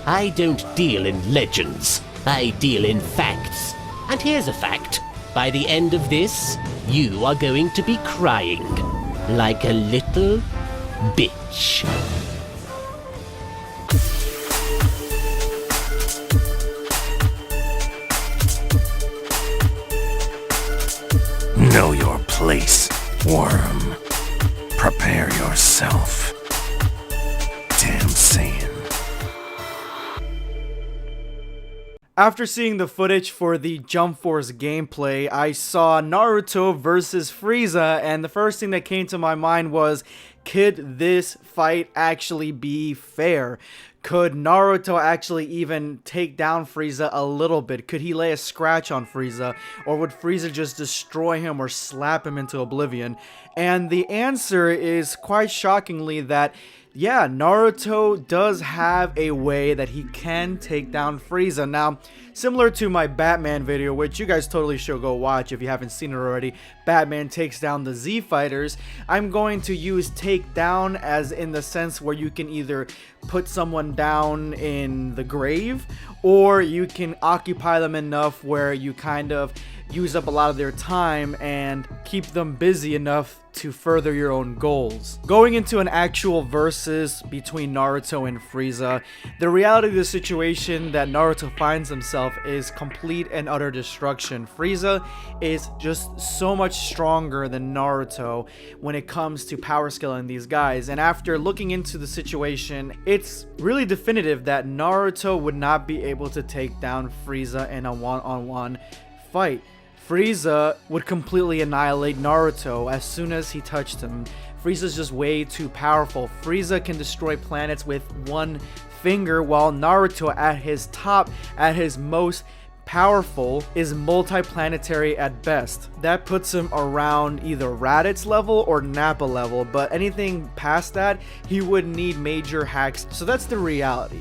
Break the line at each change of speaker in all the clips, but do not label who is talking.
I don't deal in legends. I deal in facts. And here's a fact. By the end of this, you are going to be crying. Like a little bitch.
Know your place, worm. Prepare yourself. Damn Saiyan.
After seeing the footage for the Jump Force gameplay, I saw Naruto versus Frieza, and the first thing that came to my mind was, could this fight actually be fair? Could Naruto actually even take down Frieza a little bit? Could he lay a scratch on Frieza? Or would Frieza just destroy him or slap him into oblivion? And the answer is quite shockingly that, yeah, Naruto does have a way that he can take down Frieza. Now, similar to my Batman video, which you guys totally should go watch if you haven't seen it already, Batman takes down the Z fighters, I'm going to use take down as in the sense where you can either put someone down in the grave, or you can occupy them enough where you kind of use up a lot of their time and keep them busy enough to further your own goals. Going into an actual versus between Naruto and Frieza, the reality of the situation that Naruto finds himself is complete and utter destruction. Frieza is just so much stronger than Naruto when it comes to power scaling these guys, and after looking into the situation, it's really definitive that Naruto would not be able to take down Frieza in a one-on-one fight. Frieza would completely annihilate Naruto as soon as he touched him. Frieza's just way too powerful. Frieza can destroy planets with one finger, while Naruto at his top, at his most powerful, is multiplanetary at best. That puts him around either Raditz level or Nappa level, but anything past that, he would need major hacks. So that's the reality.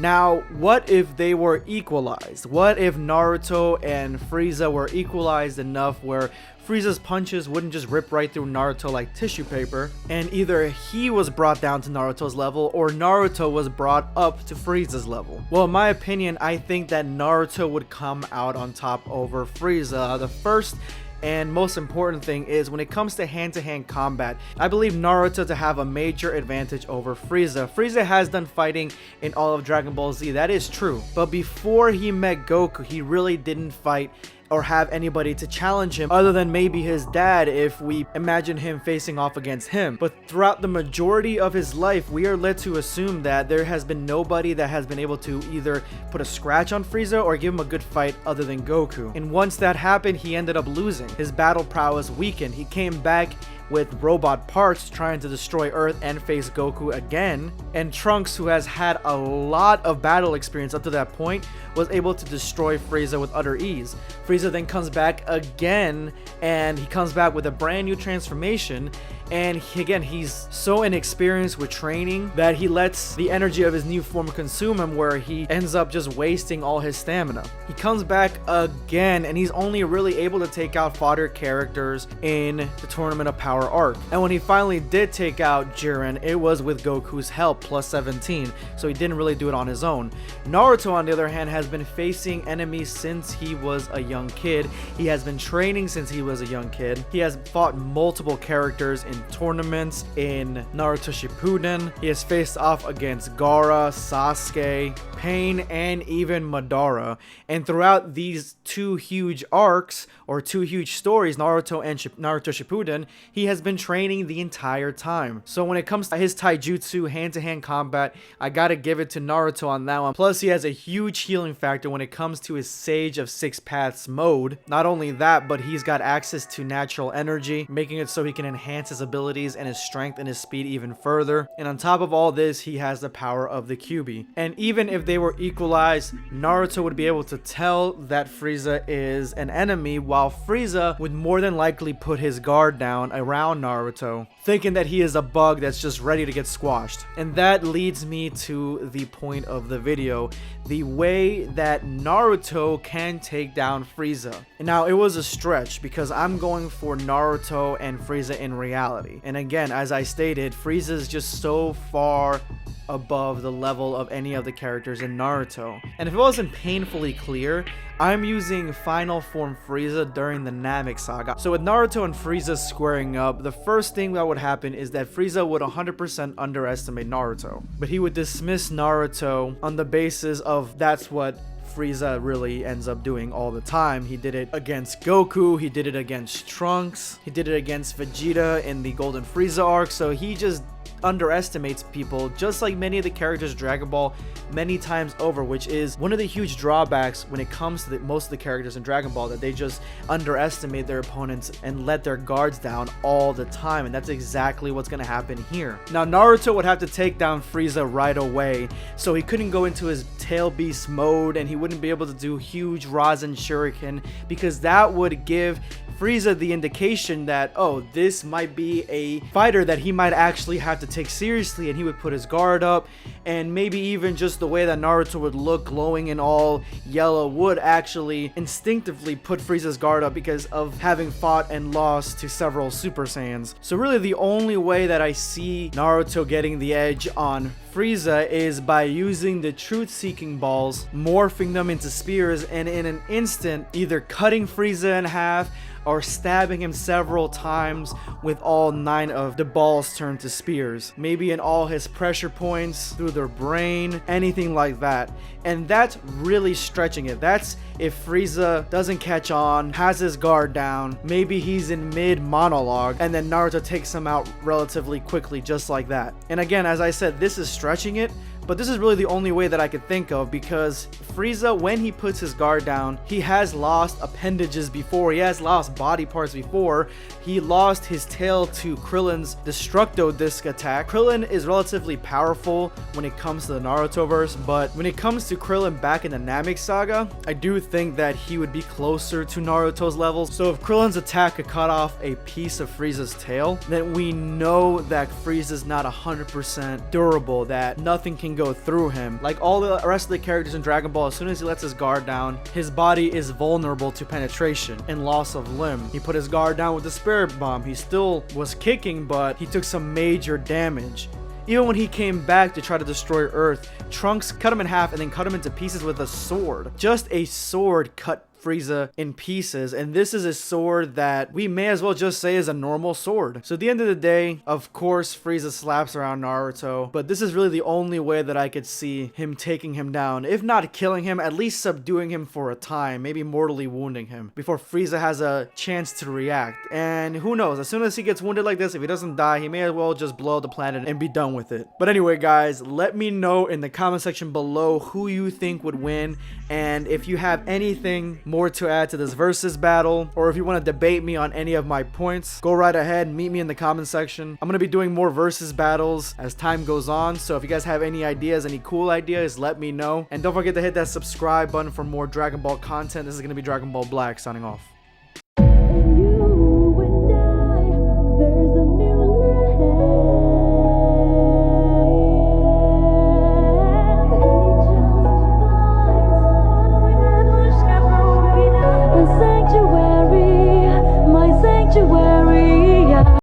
Now, what if they were equalized? What if Naruto and Frieza were equalized enough where Frieza's punches wouldn't just rip right through Naruto like tissue paper, and either he was brought down to Naruto's level or Naruto was brought up to Frieza's level? Well, in my opinion, I think that Naruto would come out on top over Frieza. The first and most important thing is, when it comes to hand-to-hand combat, I believe Naruto to have a major advantage over Frieza. Frieza has done fighting in all of Dragon Ball Z, that is true, but before he met Goku, he really didn't fight or have anybody to challenge him other than maybe his dad if we imagine him facing off against him. But throughout the majority of his life, we are led to assume that there has been nobody that has been able to either put a scratch on Frieza or give him a good fight other than Goku. And once that happened, he ended up losing. His battle prowess weakened. He came back with robot parts trying to destroy Earth and face Goku again, and Trunks, who has had a lot of battle experience up to that point, was able to destroy Frieza with utter ease. Frieza then comes back again, and he comes back with a brand new transformation, and he's so inexperienced with training that he lets the energy of his new form consume him, where he ends up just wasting all his stamina. He comes back again, and he's only really able to take out fodder characters in the Tournament of Power arc. And when he finally did take out Jiren, it was with Goku's help, plus 17, so he didn't really do it on his own. Naruto, on the other hand, has been facing enemies since he was a young kid. He has been training since he was a young kid. He has fought multiple characters in tournaments in Naruto Shippuden. He has faced off against Gaara, Sasuke, Pain, and even Madara. And throughout these two huge arcs, or two huge stories, Naruto and Naruto Shippuden, he has been training the entire time. So when it comes to his taijutsu, hand-to-hand combat, I gotta give it to Naruto on that one. Plus, he has a huge healing factor when it comes to his Sage of Six Paths mode. Not only that, but he's got access to natural energy, making it so he can enhance his abilities and his strength and his speed even further. And on top of all this, he has the power of the Kyuubi. And even if they were equalized, Naruto would be able to tell that Frieza is an enemy, while Frieza would more than likely put his guard down around Naruto, thinking that he is a bug that's just ready to get squashed. And that leads me to the point of the video, the way that Naruto can take down Frieza. And now, it was a stretch because I'm going for Naruto and Frieza in reality. reality. And again, as I stated, Frieza is just so far above the level of any of the characters in Naruto. And if it wasn't painfully clear, I'm using Final Form Frieza during the Namek Saga. So with Naruto and Frieza squaring up, the first thing that would happen is that Frieza would 100% underestimate Naruto. But he would dismiss Naruto on the basis of that's what Frieza really ends up doing all the time. He did it against Goku, he did it against Trunks, he did it against Vegeta in the Golden Frieza arc, so he just underestimates people, just like many of the characters in Dragon Ball many times over, which is one of the huge drawbacks when it comes to most of the characters in Dragon Ball, that they just underestimate their opponents and let their guards down all the time, and that's exactly what's going to happen here. Now Naruto would have to take down Frieza right away, so he couldn't go into his tail beast mode and he wouldn't be able to do huge Rasen Shuriken, because that would give Frieza the indication that, oh, this might be a fighter that he might actually have to take seriously, and he would put his guard up, and maybe even just the way that Naruto would look glowing in all yellow would actually instinctively put Frieza's guard up because of having fought and lost to several Super Saiyans. So really the only way that I see Naruto getting the edge on Frieza is by using the truth-seeking balls, morphing them into spears, and in an instant either cutting Frieza in half or stabbing him several times with all 9 of the balls turned to spears. Maybe in all his pressure points, through their brain, anything like that. And that's really stretching it. That's if Frieza doesn't catch on, has his guard down, maybe he's in mid-monologue, and then Naruto takes him out relatively quickly just like that. And again, as I said, this is stretching it, but this is really the only way that I could think of, because Frieza, when he puts his guard down, he has lost appendages before, he has lost body parts before. He lost his tail to Krillin's Destructo Disc attack. Krillin is relatively powerful when it comes to the Narutoverse, but when it comes to Krillin back in the Namek Saga, I do think that he would be closer to Naruto's levels. So if Krillin's attack could cut off a piece of Frieza's tail, then we know that Frieza's not 100% durable, that nothing can go through him. Like all the rest of the characters in Dragon Ball, as soon as he lets his guard down, his body is vulnerable to penetration and loss of limb. He put his guard down with the Spirit Bomb. He still was kicking, but he took some major damage. Even when he came back to try to destroy Earth, Trunks cut him in half and then cut him into pieces with a sword. Just a sword cut Frieza in pieces, and this is a sword that we may as well just say is a normal sword. So at the end of the day, of course Frieza slaps around Naruto, but this is really the only way that I could see him taking him down. If not killing him, at least subduing him for a time, maybe mortally wounding him before Frieza has a chance to react. And who knows, as soon as he gets wounded like this, if he doesn't die, he may as well just blow up the planet and be done with it. But anyway guys, let me know in the comment section below who you think would win, and if you have anything more to add to this versus battle, or if you want to debate me on any of my points, go right ahead, meet me in the comment section. I'm going to be doing more versus battles as time goes on, so if you guys have any ideas, any cool ideas, let me know. And don't forget to hit that subscribe button for more Dragon Ball content. This is going to be Dragon Ball Black signing off.